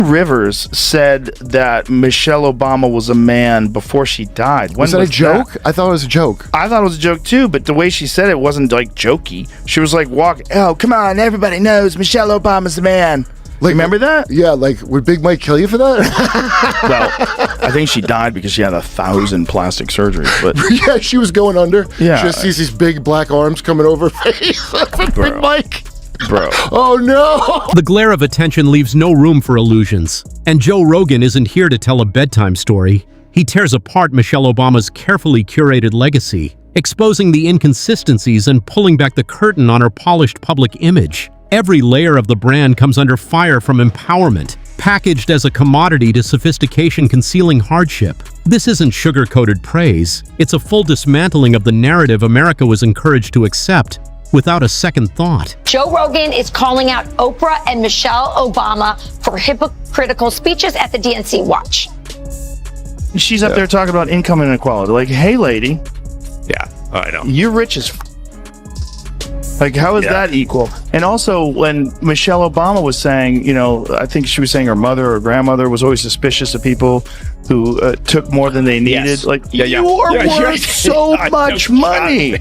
Rivers said that Michelle Obama was a man before she died. Was that a joke? I thought it was a joke. I thought it was a joke too, but the way she said it wasn't like jokey. She was like, oh, come on, everybody knows Michelle Obama's the man. Like, remember that? Yeah, like, would Big Mike kill you for that? Well, I think she died because she had 1,000 plastic surgeries. But yeah, she was going under. Yeah. She just sees these big black arms coming over her face. Big Mike. Bro. Oh, no. The glare of attention leaves no room for illusions. And Joe Rogan isn't here to tell a bedtime story. He tears apart Michelle Obama's carefully curated legacy, exposing the inconsistencies and pulling back the curtain on her polished public image. Every layer of the brand comes under fire from empowerment, packaged as a commodity to sophistication concealing hardship. This isn't sugar-coated praise. It's a full dismantling of the narrative America was encouraged to accept without a second thought. Joe Rogan is calling out Oprah and Michelle Obama for hypocritical speeches at the DNC. Watch. She's up there talking about income inequality. Like, hey, lady. Yeah, I know. You're rich as like, how is that equal? And also, when Michelle Obama was saying, you know, I think she was saying her mother or grandmother was always suspicious of people who took more than they needed. Yes. Like, you are worth so much money.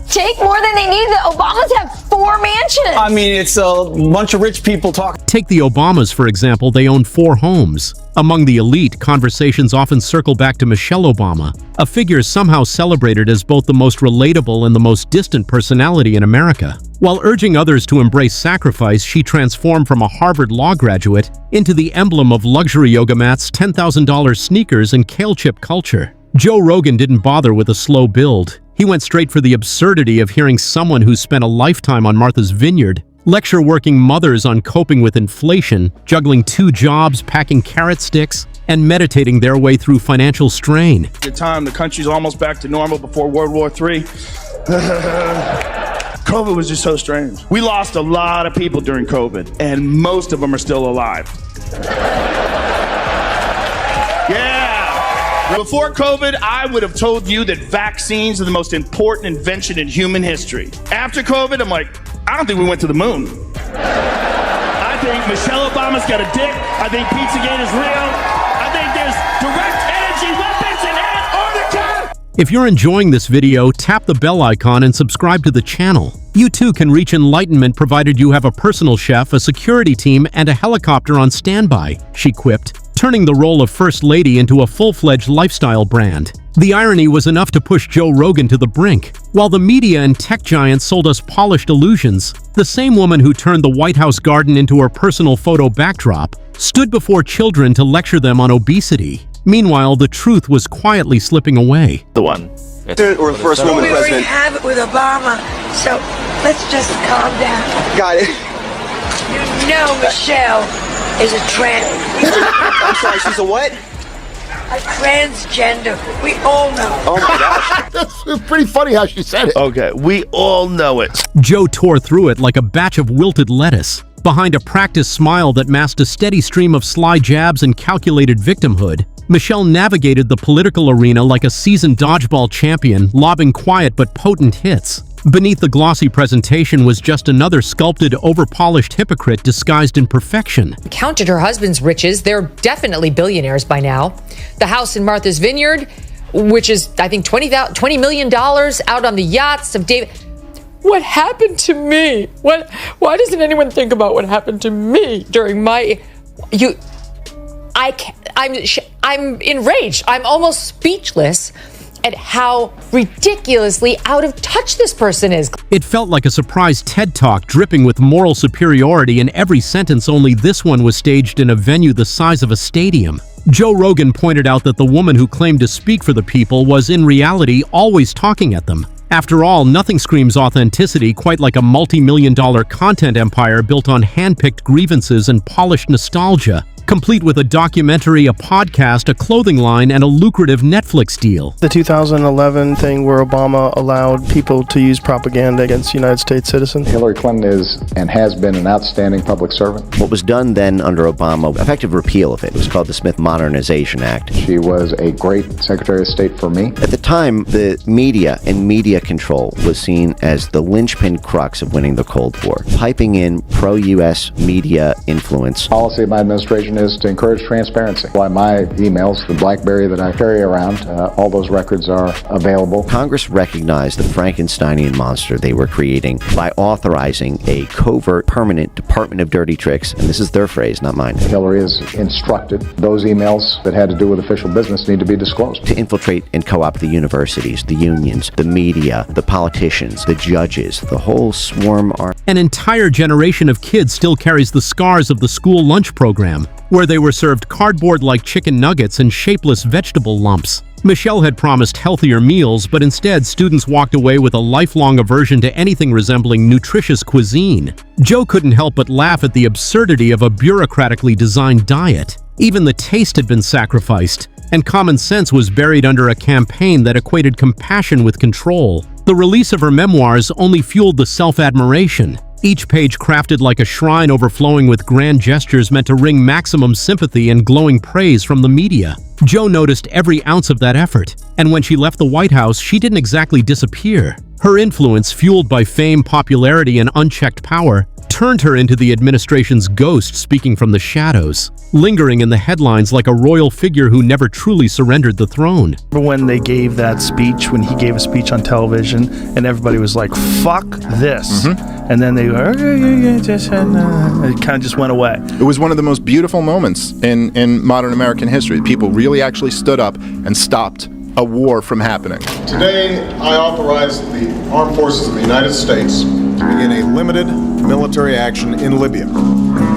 Take more than they need. The Obamas have 4 mansions. I mean, it's a bunch of rich people talking. Take the Obamas, for example. They own 4 homes. Among the elite, conversations often circle back to Michelle Obama, a figure somehow celebrated as both the most relatable and the most distant personality in America. While urging others to embrace sacrifice, she transformed from a Harvard law graduate into the emblem of luxury yoga mats, $10,000 sneakers, and kale chip culture. Joe Rogan didn't bother with a slow build. He went straight for the absurdity of hearing someone who spent a lifetime on Martha's Vineyard lecture working mothers on coping with inflation, juggling 2 jobs, packing carrot sticks, and meditating their way through financial strain. At the time, the country's almost back to normal before World War III. COVID was just so strange. We lost a lot of people during COVID, and most of them are still alive. Yeah. Before COVID, I would have told you that vaccines are the most important invention in human history. After COVID, I'm like, I don't think we went to the moon. I think Michelle Obama's got a dick. I think Pizzagate is real. I think there's direct energy weapons in Antarctica. If you're enjoying this video, tap the bell icon and subscribe to the channel. You too can reach enlightenment provided you have a personal chef, a security team, and a helicopter on standby, she quipped, turning the role of First Lady into a full-fledged lifestyle brand. The irony was enough to push Joe Rogan to the brink. While the media and tech giants sold us polished illusions, the same woman who turned the White House garden into her personal photo backdrop stood before children to lecture them on obesity. Meanwhile, the truth was quietly slipping away. The one. Or the first woman We already president. have it with Obama, so let's just calm down. Got it. You know Michelle is a I'm sorry, she's a what? a transgender. We all know. Oh my gosh. That's pretty funny how she said it. Okay, we all know it. Joe tore through it like a batch of wilted lettuce, behind a practiced smile that masked a steady stream of sly jabs and calculated victimhood. Michelle navigated the political arena like a seasoned dodgeball champion, lobbing quiet but potent hits. Beneath the glossy presentation was just another sculpted, over-polished hypocrite disguised in perfection. Counted her husband's riches. They're definitely billionaires by now. The house in Martha's Vineyard, which is, I think, $20 million out on the yachts of David. What happened to me? Why doesn't anyone think about what happened to me during my... I'm enraged. I'm almost speechless at how ridiculously out of touch this person is. It felt like a surprise TED Talk dripping with moral superiority in every sentence, only this one was staged in a venue the size of a stadium. Joe Rogan pointed out that the woman who claimed to speak for the people was in reality always talking at them. After all, nothing screams authenticity quite like a multi-million-dollar content empire built on hand-picked grievances and polished nostalgia. complete with a documentary, a podcast, a clothing line, and a lucrative Netflix deal. The 2011 thing where Obama allowed people to use propaganda against United States citizens. Hillary Clinton is and has been an outstanding public servant. What was done then under Obama, effective repeal of it, was called the Smith Modernization Act. She was a great Secretary of State for me. At the time, the media and media control was seen as the linchpin crux of winning the Cold War, piping in pro-U.S. media influence. The policy of my administration is to encourage transparency. Why my emails, the BlackBerry that I carry around, all those records are available. Congress recognized the Frankensteinian monster they were creating by authorizing a covert, permanent Department of Dirty Tricks, and this is their phrase, not mine. Hillary is instructed those emails that had to do with official business need to be disclosed. To infiltrate and co-opt the universities, the unions, the media, the politicians, the judges, the whole swarm arm. An entire generation of kids still carries the scars of the school lunch program, where they were served cardboard-like chicken nuggets and shapeless vegetable lumps. Michelle had promised healthier meals, but instead students walked away with a lifelong aversion to anything resembling nutritious cuisine. Joe couldn't help but laugh at the absurdity of a bureaucratically designed diet. Even the taste had been sacrificed, and common sense was buried under a campaign that equated compassion with control. The release of her memoirs only fueled the self-admiration, each page crafted like a shrine overflowing with grand gestures meant to wring maximum sympathy and glowing praise from the media. Joe noticed every ounce of that effort, and when she left the White House, she didn't exactly disappear. Her influence, fueled by fame, popularity, and unchecked power, turned her into the administration's ghost speaking from the shadows, lingering in the headlines like a royal figure who never truly surrendered the throne. When they gave that speech, when he gave a speech on television, and everybody was like, fuck this. And then they were, it kind of just went away. It was one of the most beautiful moments in modern American history. People really actually stood up and stopped a war from happening. Today, I authorize the Armed Forces of the United States to begin a limited military action in Libya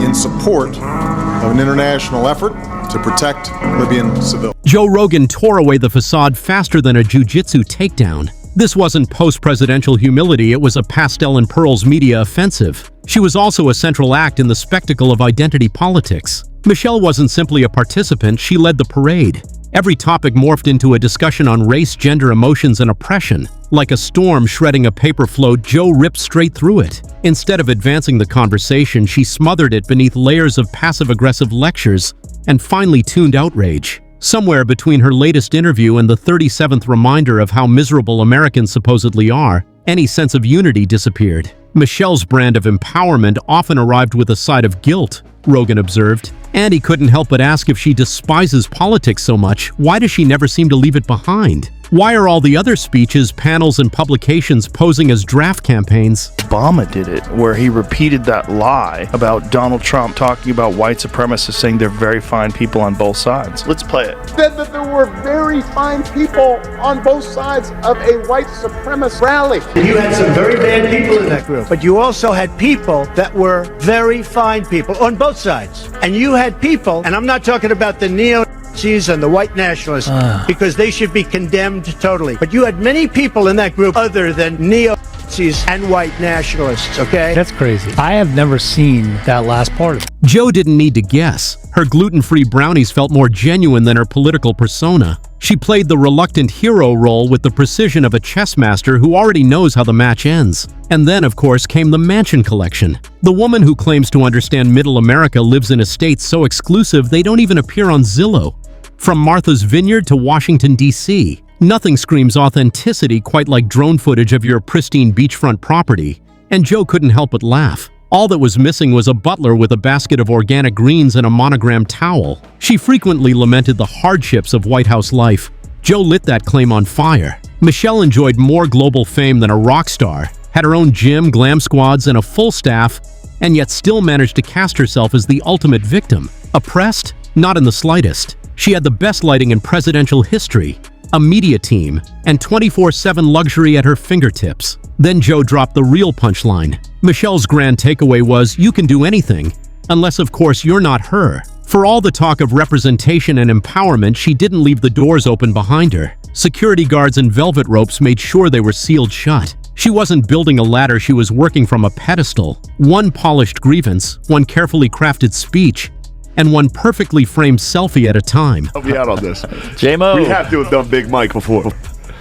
in support of an international effort to protect Libyan civilians. Joe Rogan tore away the facade faster than a jiu-jitsu takedown. This wasn't post-presidential humility, it was a pastel and pearls media offensive. She was also a central act in the spectacle of identity politics. Michelle wasn't simply a participant, she led the parade. Every topic morphed into a discussion on race, gender, emotions, and oppression. Like a storm shredding a paper float, Joe ripped straight through it. Instead of advancing the conversation, she smothered it beneath layers of passive-aggressive lectures and finely tuned outrage. Somewhere between her latest interview and the 37th reminder of how miserable Americans supposedly are, any sense of unity disappeared. Michelle's brand of empowerment often arrived with a side of guilt, Rogan observed. And he couldn't help but ask, if she despises politics so much, why does she never seem to leave it behind? Why are all the other speeches, panels, and publications posing as draft campaigns? Obama did it, where he repeated that lie about Donald Trump talking about white supremacists, saying they're very fine people on both sides. Let's play it. Said that there were very fine people on both sides of a white supremacist rally. You had some very bad people in that group, but you also had people that were very fine people on both sides. And you had people, and I'm not talking about the neo-Nazis and the white nationalists, because they should be condemned totally. But you had many people in that group other than neo-Nazis and white nationalists, okay? That's crazy. I have never seen that last part of it. Joe didn't need to guess. Her gluten-free brownies felt more genuine than her political persona. She played the reluctant hero role with the precision of a chess master who already knows how the match ends. And then, of course, came the mansion collection. The woman who claims to understand middle America lives in estates so exclusive they don't even appear on Zillow. From Martha's Vineyard to Washington, D.C., nothing screams authenticity quite like drone footage of your pristine beachfront property. And Joe couldn't help but laugh. All that was missing was a butler with a basket of organic greens and a monogrammed towel. She frequently lamented the hardships of White House life. Joe lit that claim on fire. Michelle enjoyed more global fame than a rock star, had her own gym, glam squads, and a full staff, and yet still managed to cast herself as the ultimate victim. Oppressed? Not in the slightest. She had the best lighting in presidential history, a media team, and 24/7 luxury at her fingertips. Then Joe dropped the real punchline. Michelle's grand takeaway was, you can do anything, unless of course you're not her. For all the talk of representation and empowerment, she didn't leave the doors open behind her. Security guards and velvet ropes made sure they were sealed shut. She wasn't building a ladder, she was working from a pedestal. One polished grievance, one carefully crafted speech, and one perfectly framed selfie at a time. Help me out on this. J-Mo. We have to have done Big Mike before.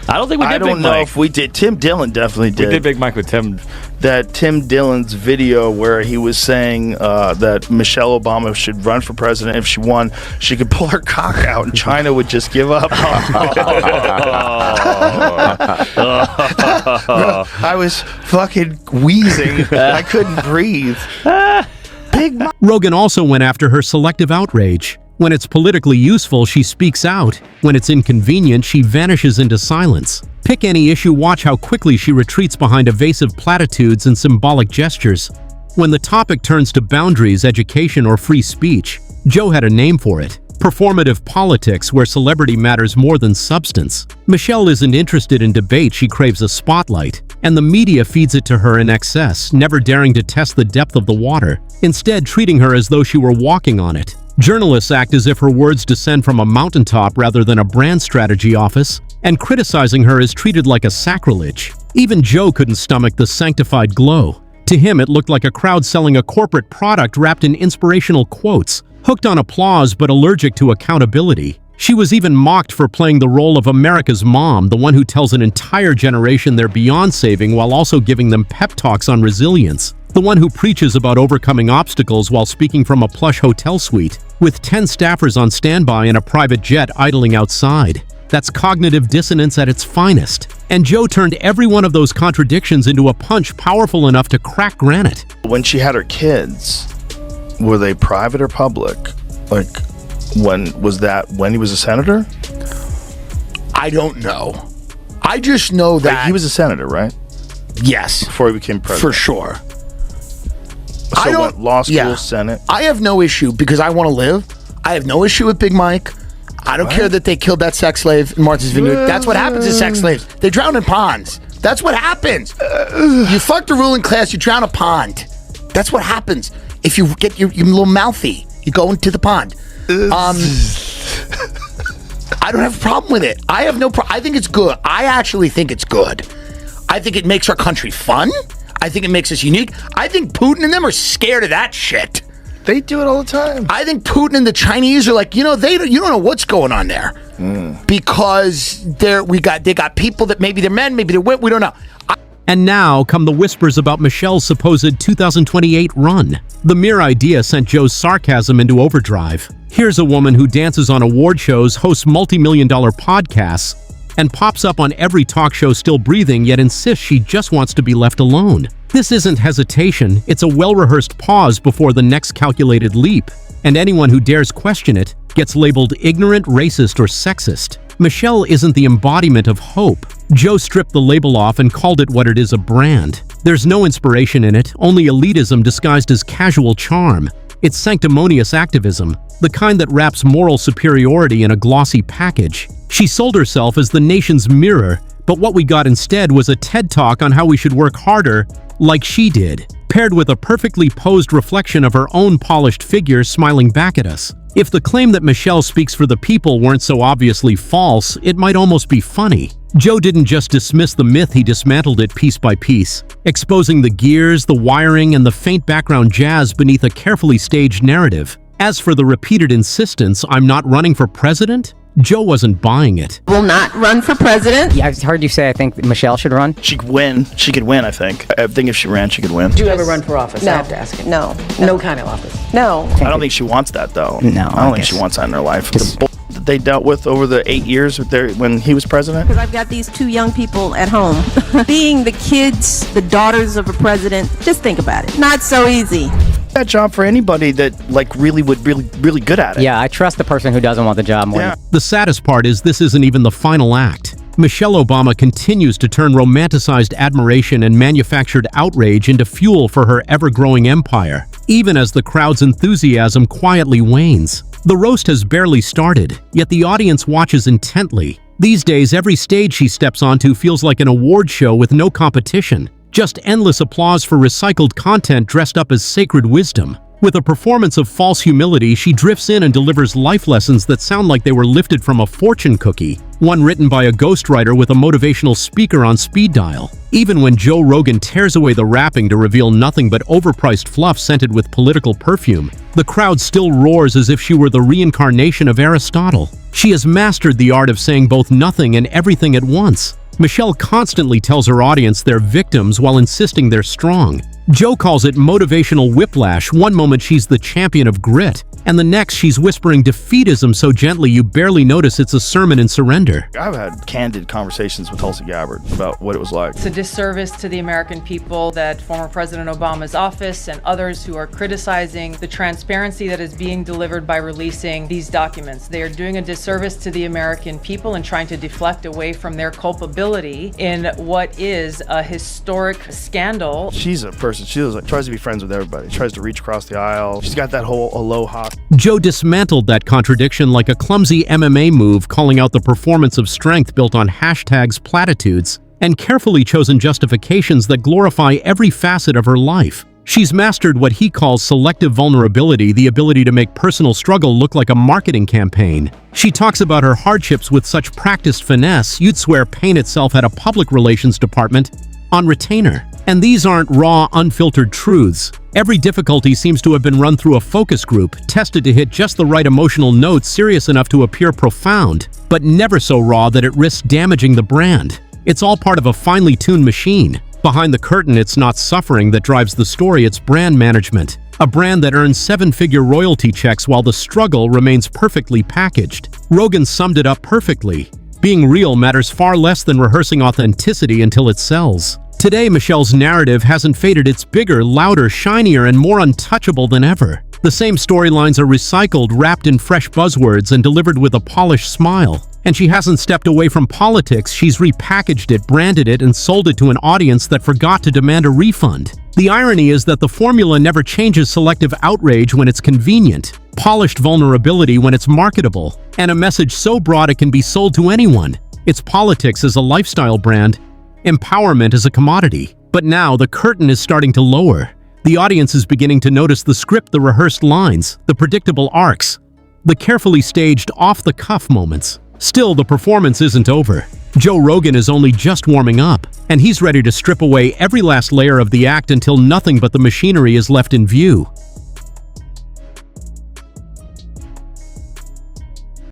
I don't think we did I don't Big know Mike. if we did. Tim Dillon definitely did. We did Big Mike with Tim. That Tim Dillon's video where he was saying that Michelle Obama should run for president. If she won, she could pull her cock out and China would just give up. I was fucking wheezing. I couldn't breathe. Big Rogan also went after her selective outrage. When it's politically useful, she speaks out. When it's inconvenient, she vanishes into silence. Pick any issue, watch how quickly she retreats behind evasive platitudes and symbolic gestures. When the topic turns to boundaries, education, or free speech, Joe had a name for it. Performative politics, where celebrity matters more than substance. Michelle isn't interested in debate, she craves a spotlight. And the media feeds it to her in excess, never daring to test the depth of the water, instead treating her as though she were walking on it. Journalists act as if her words descend from a mountaintop rather than a brand strategy office, and criticizing her is treated like a sacrilege. Even Joe couldn't stomach the sanctified glow. To him, it looked like a crowd selling a corporate product wrapped in inspirational quotes, hooked on applause but allergic to accountability. She was even mocked for playing the role of America's mom, the one who tells an entire generation they're beyond saving while also giving them pep talks on resilience. The one who preaches about overcoming obstacles while speaking from a plush hotel suite, with 10 staffers on standby and a private jet idling outside. That's cognitive dissonance at its finest. And Joe turned every one of those contradictions into a punch powerful enough to crack granite. When she had her kids, were they private or public? Like, when he was a senator? I don't know. I just know that he was a senator, right? Yes. Before he became president. For sure. So what, law school, Senate? I have no issue because I want to live. I have no issue with Big Mike. I don't care that they killed that sex slave in Martha's Vineyard. That's what happens to sex slaves. They drown in ponds. That's what happens. You fuck the ruling class, you drown a pond. That's what happens. If you get your little mouthy, you go into the pond. I don't have a problem with it. I have no problem. I think it's good. I actually think it's good. I think it makes our country fun. I think it makes us unique. I think Putin and them are scared of that shit. They do it all the time. I think Putin and the Chinese are like, you don't know what's going on there. Because they got people that maybe they're men, maybe they're women, we don't know. And now come the whispers about Michelle's supposed 2028 run. The mere idea sent Joe's sarcasm into overdrive. Here's a woman who dances on award shows, hosts multi-million-dollar podcasts, and pops up on every talk show still breathing, yet insists she just wants to be left alone. This isn't hesitation, it's a well-rehearsed pause before the next calculated leap. And anyone who dares question it gets labeled ignorant, racist, or sexist. Michelle isn't the embodiment of hope. Joe stripped the label off and called it what it is, a brand. There's no inspiration in it, only elitism disguised as casual charm. It's sanctimonious activism, the kind that wraps moral superiority in a glossy package. She sold herself as the nation's mirror, but what we got instead was a TED Talk on how we should work harder, like she did, paired with a perfectly posed reflection of her own polished figure smiling back at us. If the claim that Michelle speaks for the people weren't so obviously false, it might almost be funny. Joe didn't just dismiss the myth, he dismantled it piece by piece, exposing the gears, the wiring, and the faint background jazz beneath a carefully staged narrative. As for the repeated insistence, I'm not running for president, Joe wasn't buying it. Will not run for president. Yeah, I've heard you say I think Michelle should run. She could win. She could win, I think. I think if she ran, she could win. Do you ever run for office? No. I have to ask him. No kind of office. No. I don't think she wants that, though. No, I don't think she wants that in her life. The bull that they dealt with over the 8 years when he was president. Because I've got these two young people at home. Being the kids, the daughters of a president, just think about it. Not so easy. That job for anybody that really good at it. Yeah, I trust the person who doesn't want the job more. Yeah. The saddest part is this isn't even the final act. Michelle Obama continues to turn romanticized admiration and manufactured outrage into fuel for her ever-growing empire, even as the crowd's enthusiasm quietly wanes. The roast has barely started, yet the audience watches intently. These days, every stage she steps onto feels like an award show with no competition. Just endless applause for recycled content dressed up as sacred wisdom. With a performance of false humility, she drifts in and delivers life lessons that sound like they were lifted from a fortune cookie. one written by a ghostwriter with a motivational speaker on speed dial. Even when Joe Rogan tears away the wrapping to reveal nothing but overpriced fluff scented with political perfume, the crowd still roars as if she were the reincarnation of Aristotle. She has mastered the art of saying both nothing and everything at once. Michelle constantly tells her audience they're victims while insisting they're strong. Joe calls it motivational whiplash. One moment she's the champion of grit, and the next she's whispering defeatism so gently you barely notice it's a sermon in surrender. I've had candid conversations with Tulsi Gabbard about what it was like. It's a disservice to the American people that former President Obama's office and others who are criticizing the transparency that is being delivered by releasing these documents. They are doing a disservice to the American people and trying to deflect away from their culpability in what is a historic scandal. She's a person, she tries to be friends with everybody, tries to reach across the aisle. She's got that whole aloha. Joe dismantled that contradiction like a clumsy MMA move, calling out the performance of strength built on hashtags, platitudes, and carefully chosen justifications that glorify every facet of her life. She's mastered what he calls selective vulnerability, the ability to make personal struggle look like a marketing campaign. She talks about her hardships with such practiced finesse, you'd swear pain itself had a public relations department on retainer. And these aren't raw, unfiltered truths. Every difficulty seems to have been run through a focus group, tested to hit just the right emotional notes, serious enough to appear profound, but never so raw that it risks damaging the brand. It's all part of a finely tuned machine. Behind the curtain, it's not suffering that drives the story, it's brand management. A brand that earns seven-figure royalty checks while the struggle remains perfectly packaged. Rogan summed it up perfectly. Being real matters far less than rehearsing authenticity until it sells. Today, Michelle's narrative hasn't faded. It's bigger, louder, shinier, and more untouchable than ever. The same storylines are recycled, wrapped in fresh buzzwords, and delivered with a polished smile. And she hasn't stepped away from politics. She's repackaged it, branded it, and sold it to an audience that forgot to demand a refund. The irony is that the formula never changes: selective outrage when it's convenient, polished vulnerability when it's marketable, and a message so broad it can be sold to anyone. It's politics as a lifestyle brand, empowerment as a commodity. But now the curtain is starting to lower. The audience is beginning to notice the script, the rehearsed lines, the predictable arcs, the carefully staged off-the-cuff moments. Still, the performance isn't over. Joe Rogan is only just warming up, and he's ready to strip away every last layer of the act until nothing but the machinery is left in view.